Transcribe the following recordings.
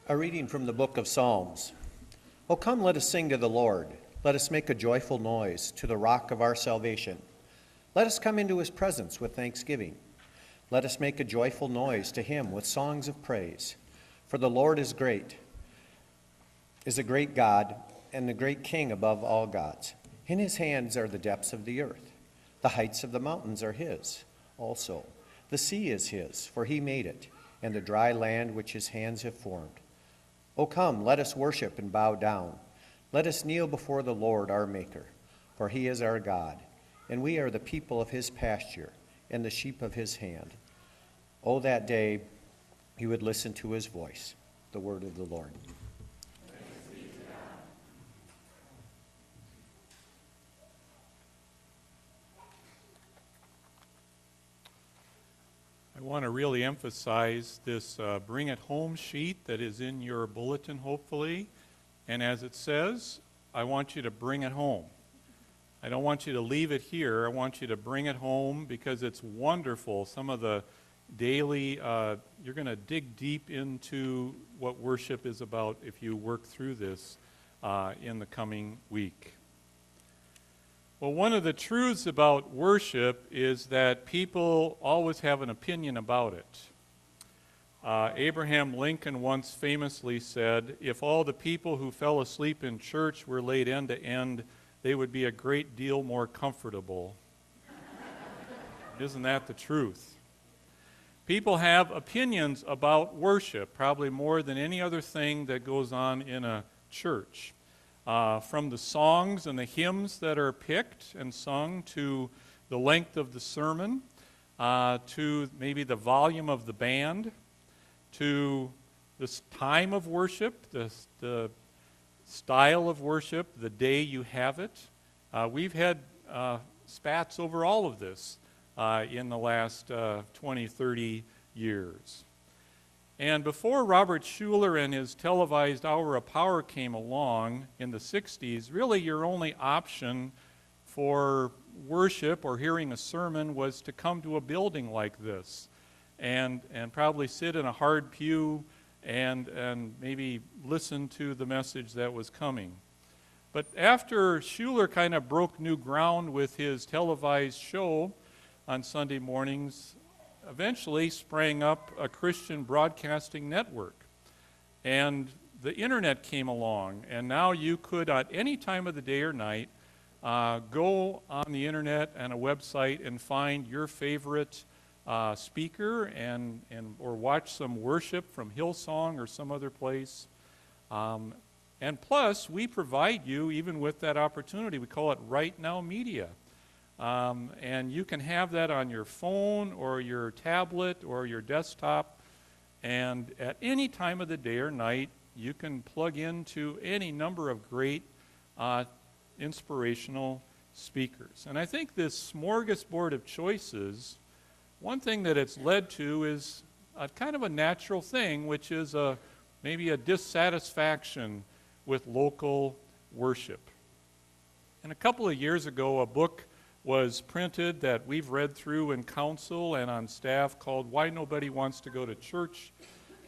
A reading from the book of Psalms. O come, let us sing to the Lord. Let us make a joyful noise to the rock of our salvation. Let us come into his presence with thanksgiving. Let us make a joyful noise to him with songs of praise. For the Lord is great, is a great God, and the great King above all gods. In his hands are the depths of the earth. The heights of the mountains are his also. The sea is his, for he made it, and the dry land which his hands have formed. O come, let us worship and bow down. Let us kneel before the Lord our Maker, for he is our God, and we are the people of his pasture and the sheep of his hand. O that day you would listen to his voice, the word of the Lord. I want to really emphasize this Bring It Home sheet that is in your bulletin, hopefully. And as it says, I want you to bring it home. I don't want you to leave it here. I want you to bring it home because it's wonderful. Some of the daily, you're going to dig deep into what worship is about if you work through this in the coming week. Well, one of the truths about worship is that people always have an opinion about it. Abraham Lincoln once famously said, if all the people who fell asleep in church were laid end to end, they would be a great deal more comfortable. Isn't that the truth? People have opinions about worship, probably more than any other thing that goes on in a church. From the songs and the hymns that are picked and sung to the length of the sermon, to maybe the volume of the band, to the time of worship, the style of worship, the day you have it. We've had spats over all of this in the last 20, 30 years. And before Robert Schuller and his televised Hour of Power came along in the 60s, really your only option for worship or hearing a sermon was to come to a building like this and probably sit in a hard pew and maybe listen to the message that was coming. But after Schuller kind of broke new ground with his televised show on Sunday mornings, eventually sprang up a Christian broadcasting network. And the internet came along, and now you could, at any time of the day or night, go on the internet and a website and find your favorite speaker or watch some worship from Hillsong or some other place. And plus, we provide you, even with that opportunity, we call it Right Now Media. And you can have that on your phone or your tablet or your desktop, and at any time of the day or night you can plug into any number of great inspirational speakers. And I think this smorgasbord of choices, one thing that it's led to is a kind of a natural thing, which is maybe a dissatisfaction with local worship. And a couple of years ago, a book was printed that we've read through in council and on staff called Why Nobody Wants to Go to Church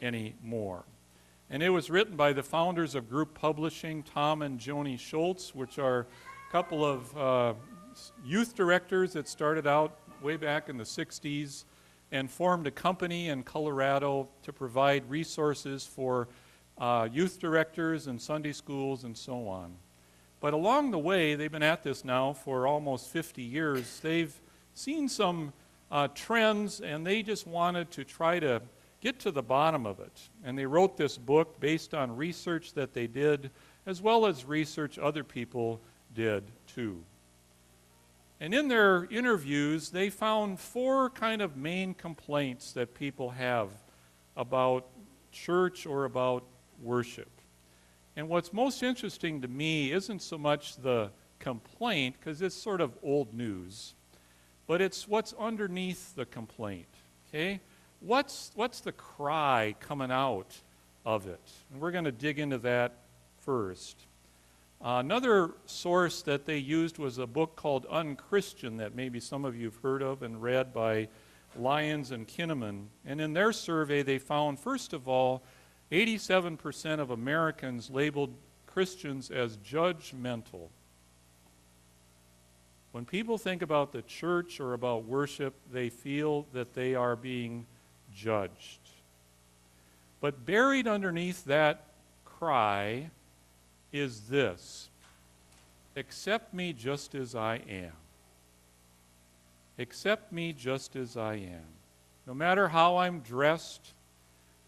Anymore. And it was written by the founders of Group Publishing, Tom and Joni Schultz, which are a couple of youth directors that started out way back in the 60s and formed a company in Colorado to provide resources for youth directors and Sunday schools and so on. But along the way, they've been at this now for almost 50 years, they've seen some trends, and they just wanted to try to get to the bottom of it. And they wrote this book based on research that they did, as well as research other people did too. And in their interviews, they found 4 kind of main complaints that people have about church or about worship. And what's most interesting to me isn't so much the complaint, because it's sort of old news, but it's what's underneath the complaint, okay? What's the cry coming out of it? And we're going to dig into that first. Another source that they used was a book called Unchristian that maybe some of you have heard of and read by Lyons and Kinnaman. And in their survey, they found, first of all, 87% of Americans labeled Christians as judgmental. When people think about the church or about worship, they feel that they are being judged. But buried underneath that cry is this: accept me just as I am. Accept me just as I am. No matter how I'm dressed,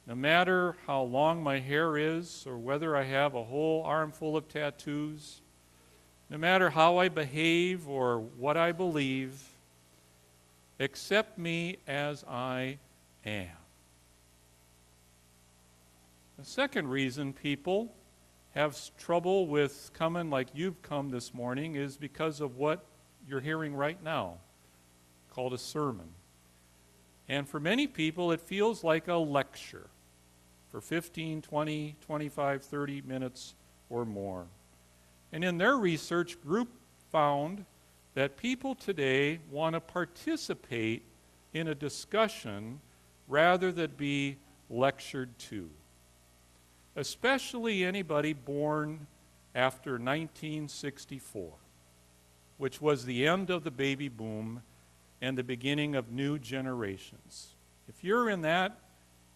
no matter how long my hair is, or whether I have a whole armful of tattoos, no matter how I behave or what I believe, accept me as I am. The second reason people have trouble with coming like you've come this morning is because of what you're hearing right now, called a sermon. And for many people, it feels like a lecture for 15, 20, 25, 30 minutes or more. And in their research, group found that people today want to participate in a discussion rather than be lectured to. Especially anybody born after 1964, which was the end of the baby boom and the beginning of new generations. If you're in that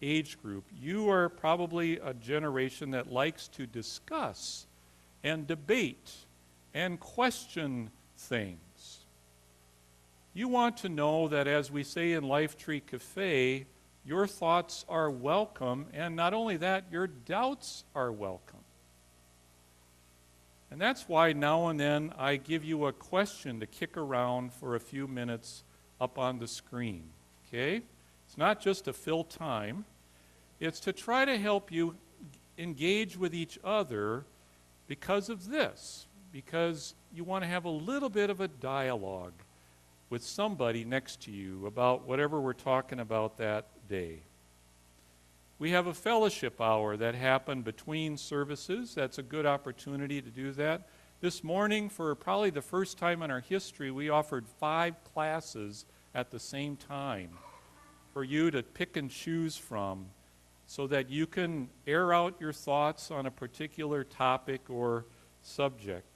age group, you are probably a generation that likes to discuss and debate and question things. You want to know that, as we say in Lifetree Cafe, your thoughts are welcome, and not only that, your doubts are welcome. And that's why now and then I give you a question to kick around for a few minutes up on the screen, okay? It's not just to fill time. It's to try to help you engage with each other because of this, because you want to have a little bit of a dialogue with somebody next to you about whatever we're talking about that day. We have a fellowship hour that happened between services. That's a good opportunity to do that. This morning, for probably the first time in our history, we offered 5 classes at the same time for you to pick and choose from so that you can air out your thoughts on a particular topic or subject.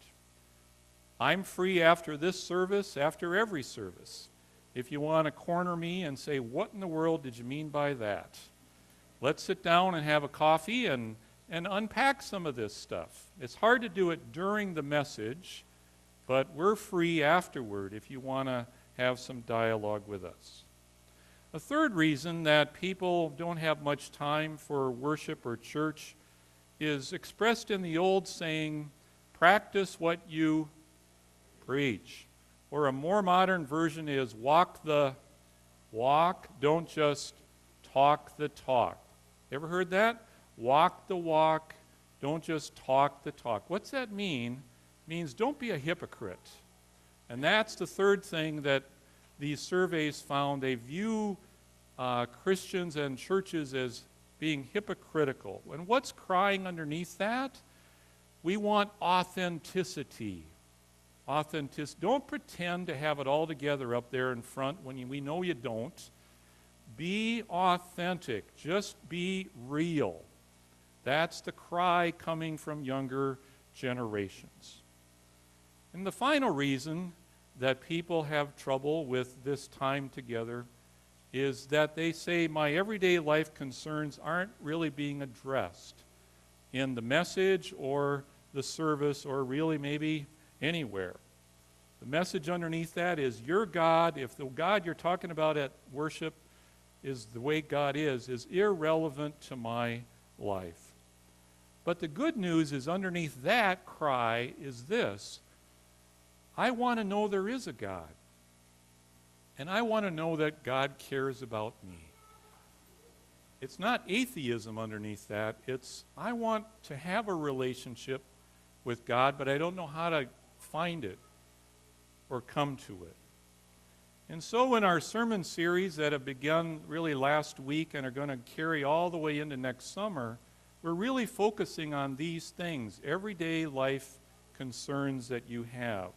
I'm free after this service, after every service. If you want to corner me and say, what in the world did you mean by that? Let's sit down and have a coffee and unpack some of this stuff. It's hard to do it during the message, but we're free afterward if you want to have some dialogue with us. A third reason that people don't have much time for worship or church is expressed in the old saying, practice what you preach. Or a more modern version is walk the walk, don't just talk the talk. Ever heard that? Walk the walk, don't just talk the talk. What's that mean? It means don't be a hypocrite. And that's the third thing that these surveys found. They view Christians and churches as being hypocritical. And what's crying underneath that? We want authenticity. Don't pretend to have it all together up there in front when we know you don't. Be authentic. Just be real. That's the cry coming from younger generations. And the final reason that people have trouble with this time together is that they say my everyday life concerns aren't really being addressed in the message or the service or really maybe anywhere. The message underneath that is your God, if the God you're talking about at worship is the way God is irrelevant to my life. But the good news is underneath that cry is this: I want to know there is a God. And I want to know that God cares about me. It's not atheism underneath that. It's I want to have a relationship with God, but I don't know how to find it or come to it. And so in our sermon series that have begun really last week and are going to carry all the way into next summer, we're really focusing on these things, everyday life concerns that you have.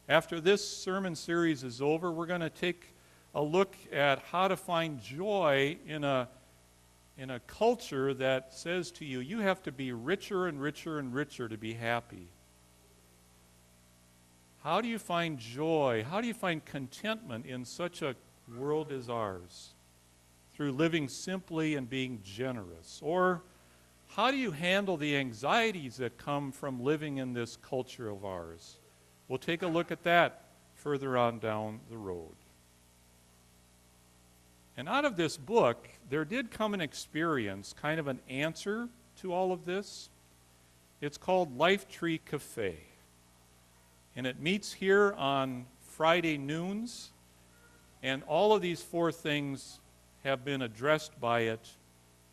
After this sermon series is over, we're going to take a look at how to find joy in a in a culture that says to you, you have to be richer and richer and richer to be happy. How do you find joy? How do you find contentment in such a world as ours? Through living simply and being generous? Or how do you handle the anxieties that come from living in this culture of ours? We'll take a look at that further on down the road. And out of this book, there did come an experience, kind of an answer to all of this. It's called Life Tree Cafe. And it meets here on Friday noons. And all of these 4 things have been addressed by it.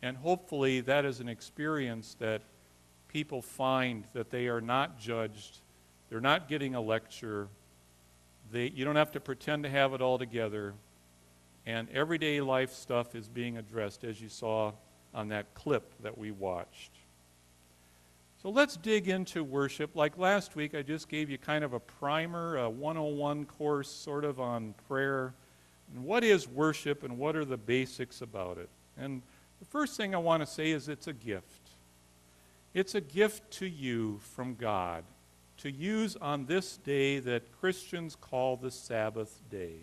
And hopefully that is an experience that people find that they are not judged. They're not getting a lecture. You don't have to pretend to have it all together. And everyday life stuff is being addressed, as you saw on that clip that we watched. So let's dig into worship. Like last week, I just gave you kind of a primer, a 101 course sort of on prayer. And what is worship and what are the basics about it? And the first thing I want to say is it's a gift. It's a gift to you from God to use on this day that Christians call the Sabbath day.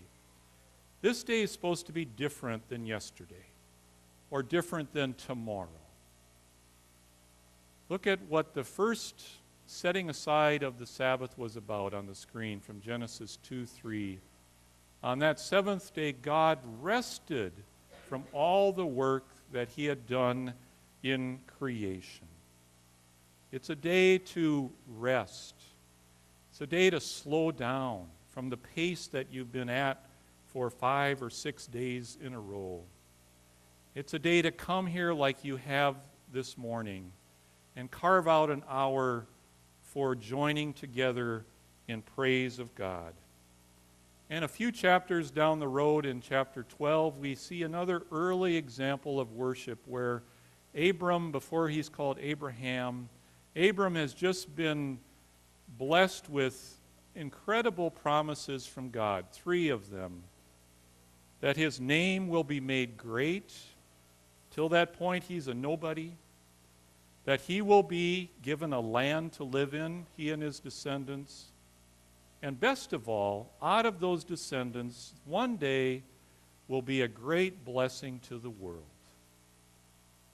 This day is supposed to be different than yesterday or different than tomorrow. Look at what the first setting aside of the Sabbath was about on the screen from Genesis 2:3. On that 7th day, God rested from all the work that he had done in creation. It's a day to rest. It's a day to slow down from the pace that you've been at for 5 or 6 days in a row. It's a day to come here like you have this morning and carve out an hour for joining together in praise of God. And a few chapters down the road in chapter 12, we see another early example of worship where Abram, before he's called Abraham, Abram has just been blessed with incredible promises from God, 3 of them. That his name will be made great. Till that point, he's a nobody. That he will be given a land to live in, he and his descendants. And best of all, out of those descendants, one day will be a great blessing to the world.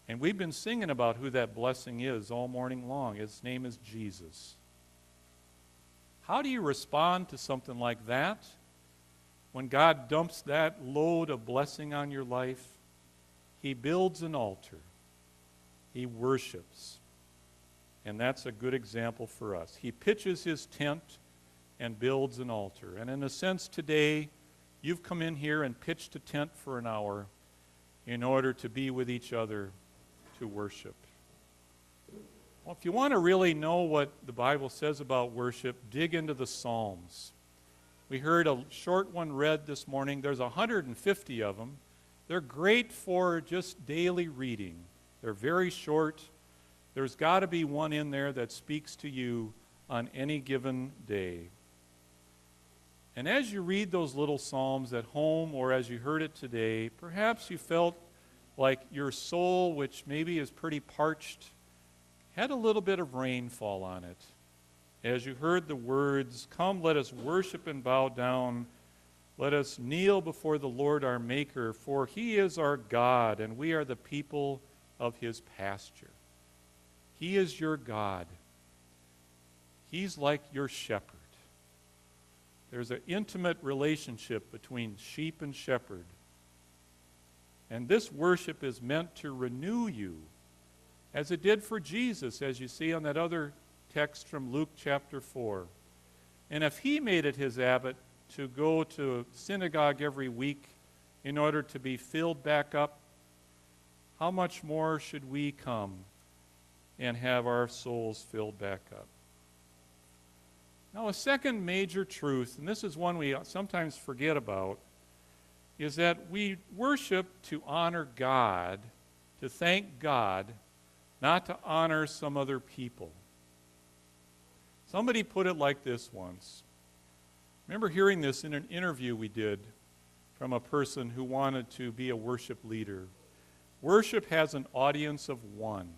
And we've been singing about who that blessing is all morning long. His name is Jesus. How do you respond to something like that? When God dumps that load of blessing on your life, he builds an altar. He worships. And that's a good example for us. He pitches his tent and builds an altar. And in a sense today, you've come in here and pitched a tent for an hour in order to be with each other to worship. Well, if you want to really know what the Bible says about worship, dig into the Psalms. We heard a short one read this morning. There's 150 of them. They're great for just daily reading. They're very short. There's got to be one in there that speaks to you on any given day. And as you read those little psalms at home or as you heard it today, perhaps you felt like your soul, which maybe is pretty parched, had a little bit of rain fall on it. As you heard the words, "Come, let us worship and bow down. Let us kneel before the Lord our Maker, for he is our God, and we are the people of his pasture." He is your God. He's like your shepherd. There's an intimate relationship between sheep and shepherd. And this worship is meant to renew you, as it did for Jesus, as you see on that other text from Luke chapter 4. And if he made it his habit to go to synagogue every week in order to be filled back up, how much more should we come and have our souls filled back up? Now, a second major truth, and this is one we sometimes forget about, is that we worship to honor God, to thank God, not to honor some other people. Somebody put it like this once. I remember hearing this in an interview we did from a person who wanted to be a worship leader. Worship has an audience of one.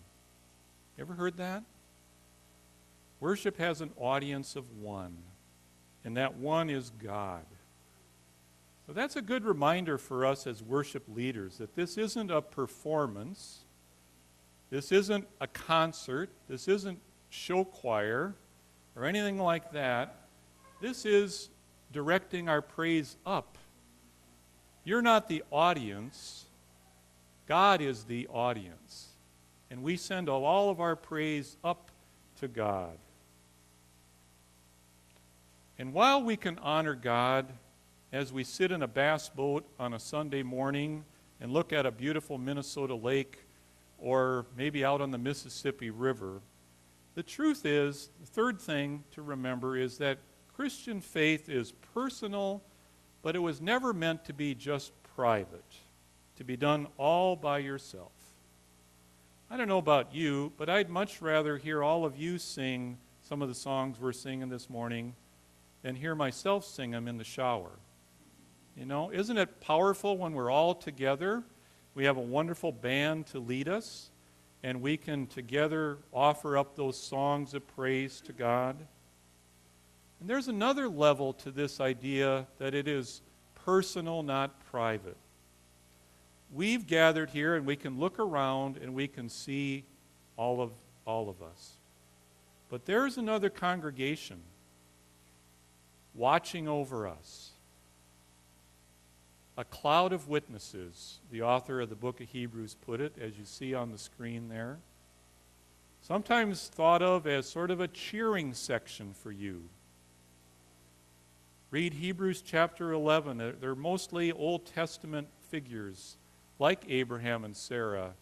You ever heard that? Worship has an audience of one, and that one is God. So that's a good reminder for us as worship leaders that this isn't a performance, this isn't a concert, this isn't show choir or anything like that. This is directing our praise up. You're not the audience. God is the audience. And we send all of our praise up to God. And while we can honor God as we sit in a bass boat on a Sunday morning and look at a beautiful Minnesota lake or maybe out on the Mississippi River, the truth is, the third thing to remember is that Christian faith is personal, but it was never meant to be just private, to be done all by yourself. I don't know about you, but I'd much rather hear all of you sing some of the songs we're singing this morning than hear myself sing them in the shower. You know, isn't it powerful when we're all together? We have a wonderful band to lead us, and we can together offer up those songs of praise to God. And there's another level to this idea that it is personal, not private. We've gathered here and we can look around and we can see all of us. But there's another congregation watching over us. A cloud of witnesses, the author of the book of Hebrews put it, as you see on the screen there. Sometimes thought of as sort of a cheering section for you. Read Hebrews chapter 11. They're mostly Old Testament figures like Abraham and Sarah,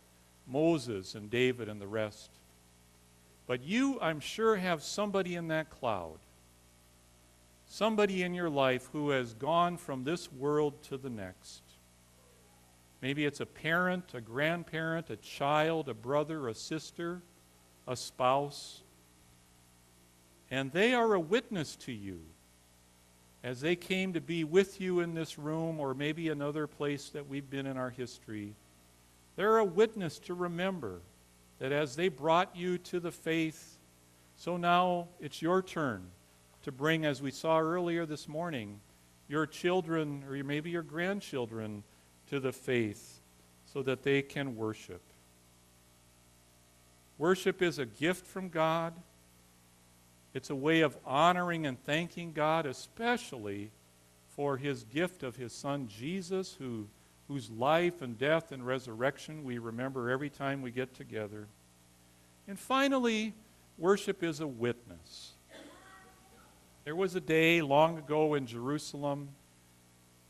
Moses and David and the rest. But you, I'm sure, have somebody in that cloud. Somebody in your life who has gone from this world to the next. Maybe it's a parent, a grandparent, a child, a brother, a sister, a spouse. And they are a witness to you as they came to be with you in this room or maybe another place that we've been in our history. They're a witness to remember that as they brought you to the faith, so now it's your turn to bring, as we saw earlier this morning, your children or maybe your grandchildren to the faith so that they can worship. Worship is a gift from God. It's a way of honoring and thanking God, especially for his gift of his son Jesus, whose life and death and resurrection we remember every time we get together. And finally, worship is a witness. There was a day long ago in Jerusalem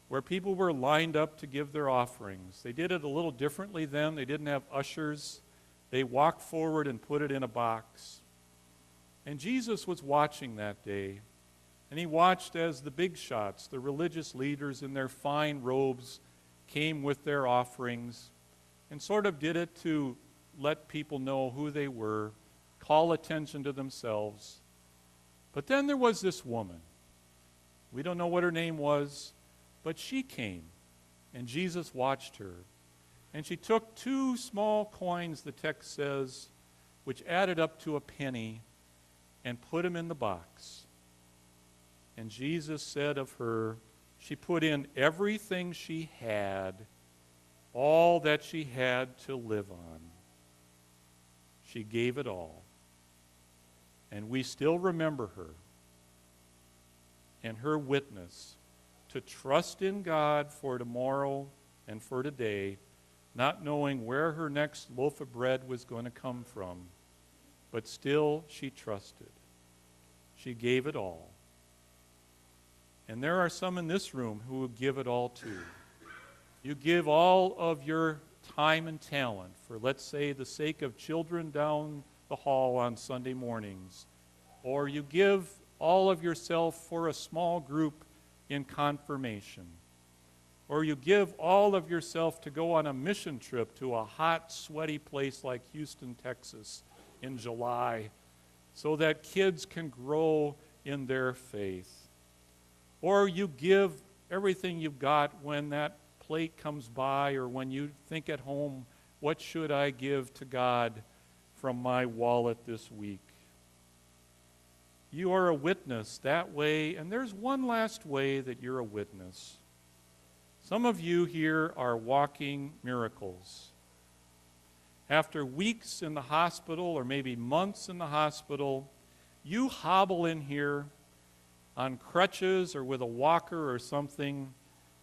where people were lined up to give their offerings. They did it a little differently then. They didn't have ushers. They walked forward and put it in a box. And Jesus was watching that day. And he watched as the big shots, the religious leaders in their fine robes, came with their offerings and sort of did it to let people know who they were, call attention to themselves. But then there was this woman. We don't know what her name was, but she came, and Jesus watched her. And she took 2 small coins, the text says, which added up to a penny, and put them in the box. And Jesus said of her, she put in everything she had, all that she had to live on. She gave it all. And we still remember her and her witness to trust in God for tomorrow and for today, not knowing where her next loaf of bread was going to come from, but still she trusted. She gave it all. And there are some in this room who will give it all too. You give all of your time and talent for, let's say, the sake of children down the hall on Sunday mornings, or you give all of yourself for a small group in confirmation, or you give all of yourself to go on a mission trip to a hot, sweaty place like Houston, Texas in July so that kids can grow in their faith, or you give everything you've got when that plate comes by or when you think at home, what should I give to God from my wallet this week? You are a witness that way, and there's one last way that you're a witness. Some of you here are walking miracles. After weeks in the hospital, or maybe months in the hospital, you hobble in here on crutches or with a walker or something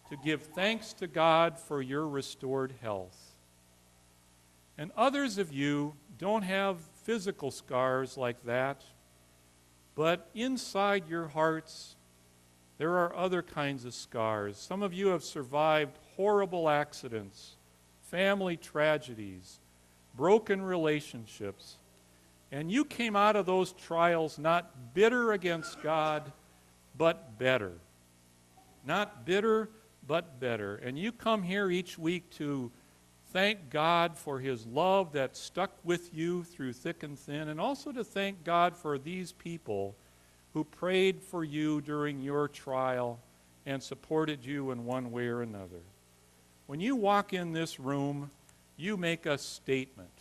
to give thanks to God for your restored health. And others of you don't have physical scars like that, but inside your hearts, there are other kinds of scars. Some of you have survived horrible accidents, family tragedies, broken relationships, and you came out of those trials not bitter against God, but better. Not bitter, but better. And you come here each week to thank God for His love that stuck with you through thick and thin, and also to thank God for these people who prayed for you during your trial and supported you in one way or another. When you walk in this room, you make a statement.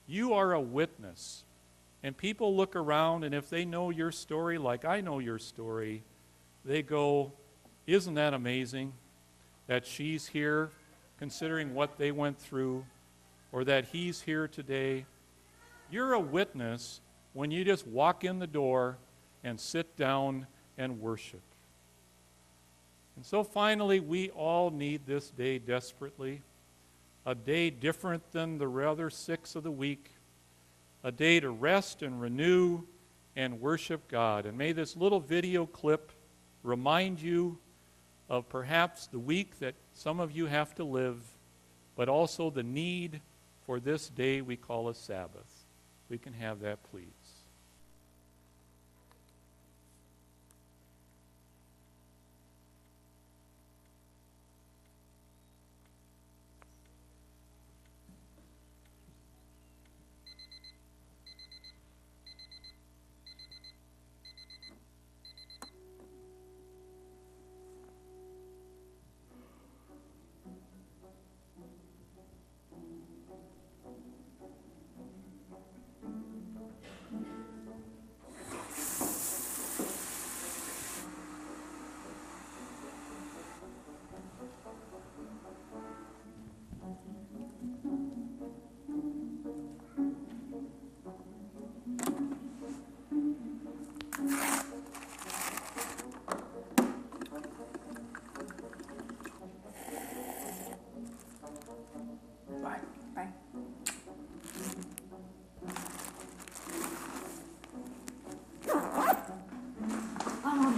You are a witness. And people look around, and if they know your story like I know your story, they go, isn't that amazing that she's here considering what they went through, or that he's here today? You're a witness when you just walk in the door and sit down and worship. And so finally, we all need this day desperately, a day different than the other 6 of the week, a day to rest and renew and worship God. And may this little video clip remind you of perhaps the week that some of you have to live, but also the need for this day we call a Sabbath. We can have that, please.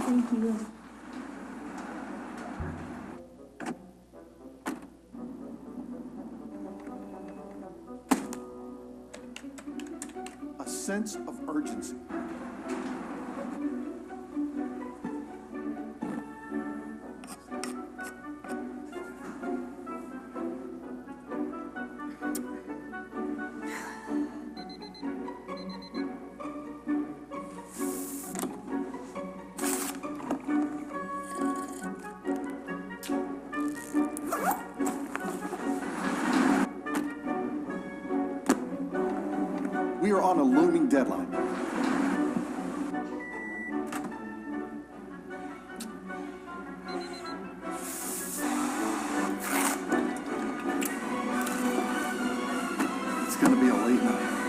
Thank you. A sense of urgency. We are on a looming deadline. It's going to be a late night.